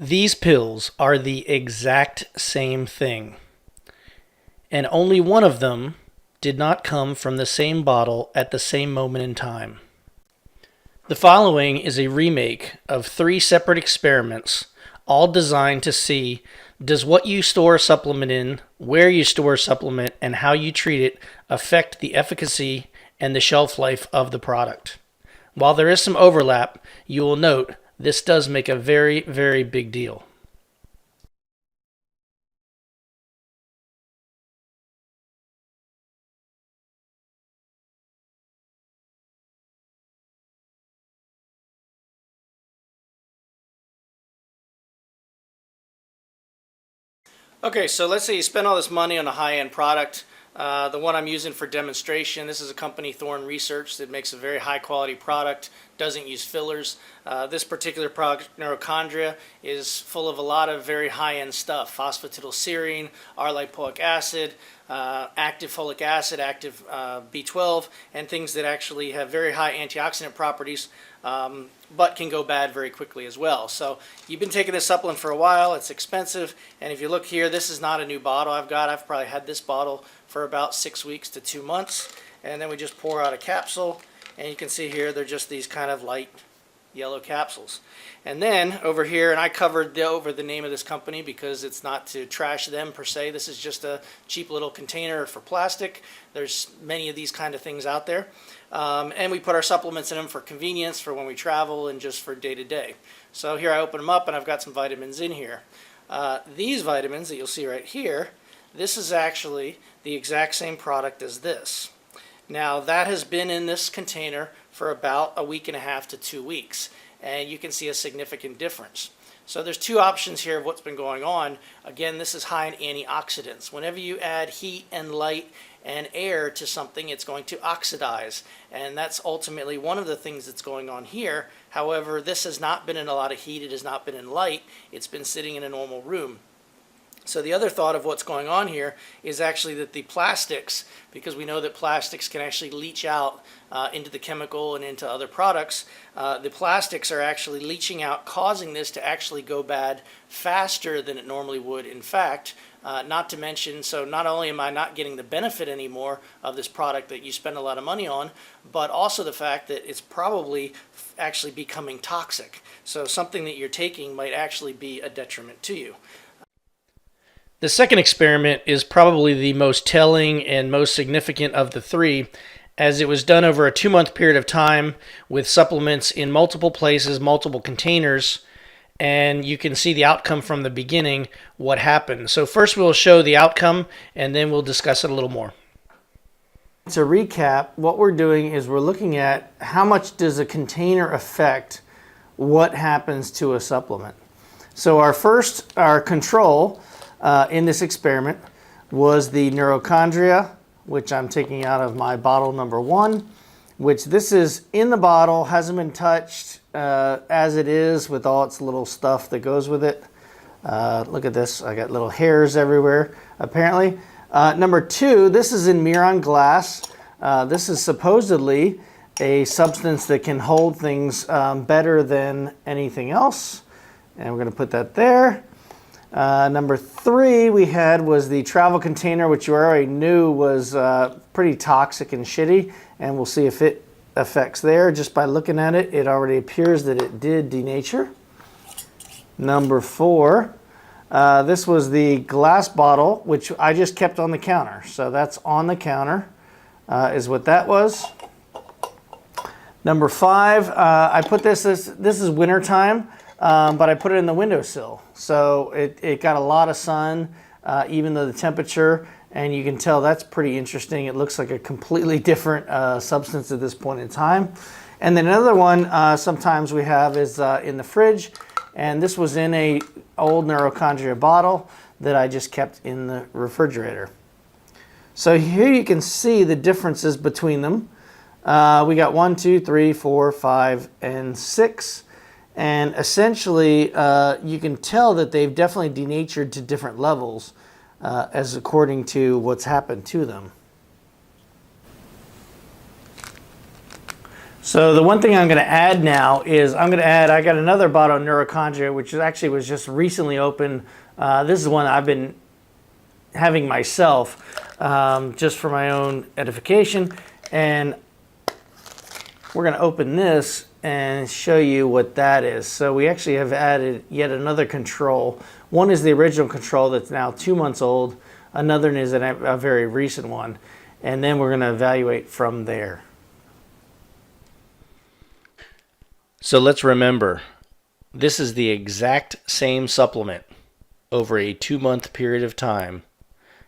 These pills are the exact same thing, and only one of them did not come from the same bottle at the same moment in time. The following is a remake of 3 separate experiments, all designed to see does what you store a supplement in, where you store a supplement, and how you treat it affect the efficacy and the shelf life of the product. While there is some overlap, you will note this does make a very, very big deal. Okay, so let's say you spend all this money on a high-end product. The one I'm using for demonstration, this is a company, Thorne Research, that makes a very high-quality product, doesn't use fillers. This particular product, Neurochondria, is full of a lot of very high-end stuff: phosphatidylserine, R-lipoic acid, active folic acid, active B12, and things that actually have very high antioxidant properties, but can go bad very quickly as well. So you've been taking this supplement for a while, it's expensive, and if you look here, this is not a new bottle I've got. I've probably had this bottle for about 6 weeks to 2 months, and then we just pour out a capsule, and you can see here they're just these kind of light yellow capsules. And then over here, and I covered over the name of this company because it's not to trash them per se, this is just a cheap little container for plastic. There's many of these kind of things out there. And we put our supplements in them for convenience, for when we travel, and just for day to day. So here I open them up and I've got some vitamins in here. These vitamins that you'll see right here, this is actually the exact same product as this. Now that has been in this container for about a week and a half to 2 weeks, and you can see a significant difference. So there's 2 options here of what's been going on. Again, this is high in antioxidants. Whenever you add heat and light and air to something, it's going to oxidize, and that's ultimately one of the things that's going on here. However, this has not been in a lot of heat, it has not been in light, it's been sitting in a normal room. So the other thought of what's going on here is actually that the plastics, because we know that plastics can actually leach out into the chemical and into other products, the plastics are actually leaching out, causing this to actually go bad faster than it normally would. In fact, not to mention, so not only am I not getting the benefit anymore of this product that you spend a lot of money on, but also the fact that it's probably actually becoming toxic. So something that you're taking might actually be a detriment to you. The second experiment is probably the most telling and most significant of the 3, as it was done over a 2-month period of time with supplements in multiple places, multiple containers, and you can see the outcome from the beginning, what happened. So first we'll show the outcome, and then we'll discuss it a little more. To recap, what we're doing is we're looking at how much does a container affect what happens to a supplement. So our control in this experiment was the Neurochondria, which I'm taking out of my bottle number 1, which this is in the bottle, hasn't been touched as it is with all its little stuff that goes with it. Look at this, I got little hairs everywhere apparently. Number 2, this is in Miron glass. This is supposedly a substance that can hold things better than anything else, and we're going to put that there. Number 3 we had was the travel container, which you already knew was pretty toxic and shitty, and we'll see if it affects there. Just by looking at it, it already appears that it did denature. Number 4, this was the glass bottle, which I just kept on the counter. So that's on the counter is what that was. Number 5, I put this is winter time. But I put it in the windowsill, so it got a lot of sun, even though the temperature, and you can tell that's pretty interesting. It looks like a completely different substance at this point in time. And then another one sometimes we have is in the fridge, and this was in a old Neurochondria bottle that I just kept in the refrigerator. So here you can see the differences between them. We got 1, 2, 3, 4, 5, and 6. And essentially, you can tell that they've definitely denatured to different levels as according to what's happened to them. So the one thing I'm going to add now is I got another bottle of Neurochondria, which actually was just recently opened. This is one I've been having myself just for my own edification. And we're going to open this and show you what that is. So we actually have added yet another control. One is the original control that's now 2 months old. Another is a very recent one. And then we're going to evaluate from there. So let's remember, this is the exact same supplement over a 2-month period of time,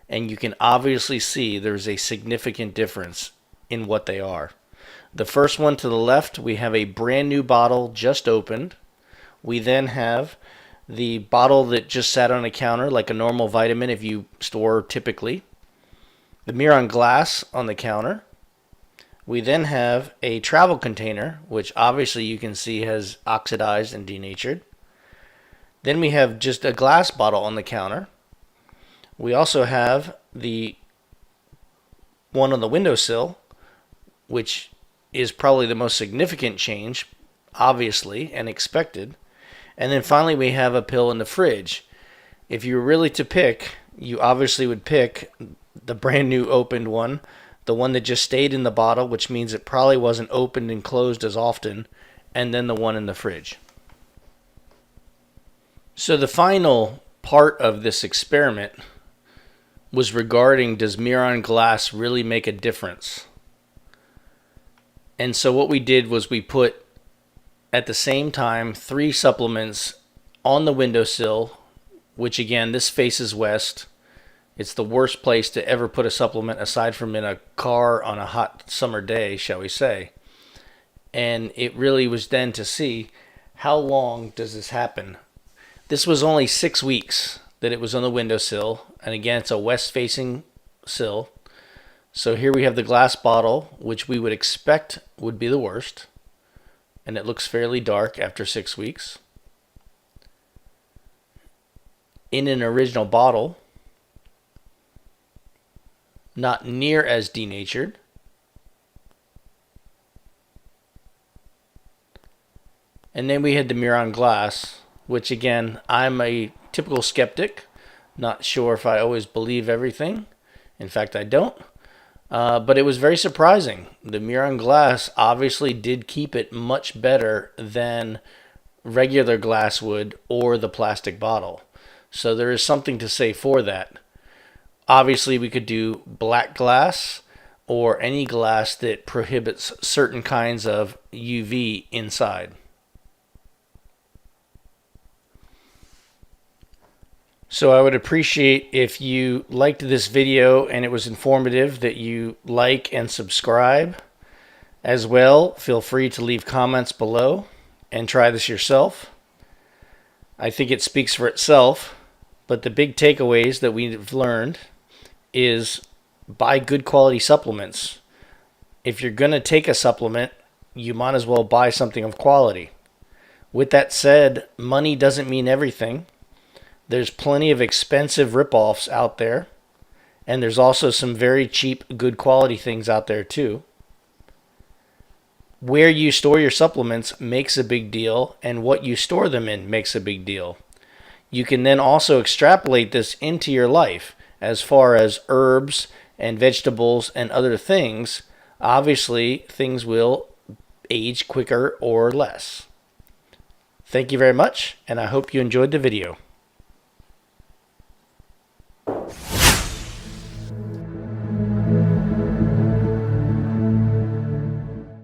and you can obviously see there's a significant difference in what they are. The first one to the left, we have a brand new bottle just opened. We then have the bottle that just sat on a counter like a normal vitamin if you store typically. The Miron glass on the counter. We then have a travel container, which obviously you can see has oxidized and denatured. Then we have just a glass bottle on the counter. We also have the one on the windowsill, which is probably the most significant change, obviously, and expected. And then finally we have a pill in the fridge. If you were really to pick, you obviously would pick the brand new opened one, the one that just stayed in the bottle, which means it probably wasn't opened and closed as often, and then the one in the fridge. So the final part of this experiment was regarding, does Miron glass really make a difference? And so what we did was we put, at the same time, 3 supplements on the windowsill, which again, this faces west. It's the worst place to ever put a supplement aside from in a car on a hot summer day, shall we say. And it really was then to see how long does this happen. This was only 6 weeks that it was on the windowsill. And again, it's a west-facing sill. So here we have the glass bottle, which we would expect would be the worst. And it looks fairly dark after 6 weeks. In an original bottle, not near as denatured. And then we had the Miron glass, which again, I'm a typical skeptic. Not sure if I always believe everything. In fact, I don't. But it was very surprising. The Miron glass obviously did keep it much better than regular glass would or the plastic bottle. So there is something to say for that. Obviously, we could do black glass or any glass that prohibits certain kinds of UV inside. So I would appreciate if you liked this video and it was informative that you like and subscribe. As well, feel free to leave comments below and try this yourself. I think it speaks for itself, but the big takeaways that we've learned is buy good quality supplements. If you're going to take a supplement, you might as well buy something of quality. With that said, money doesn't mean everything. There's plenty of expensive ripoffs out there, and there's also some very cheap, good quality things out there too. Where you store your supplements makes a big deal, and what you store them in makes a big deal. You can then also extrapolate this into your life. As far as herbs and vegetables and other things, obviously things will age quicker or less. Thank you very much, and I hope you enjoyed the video.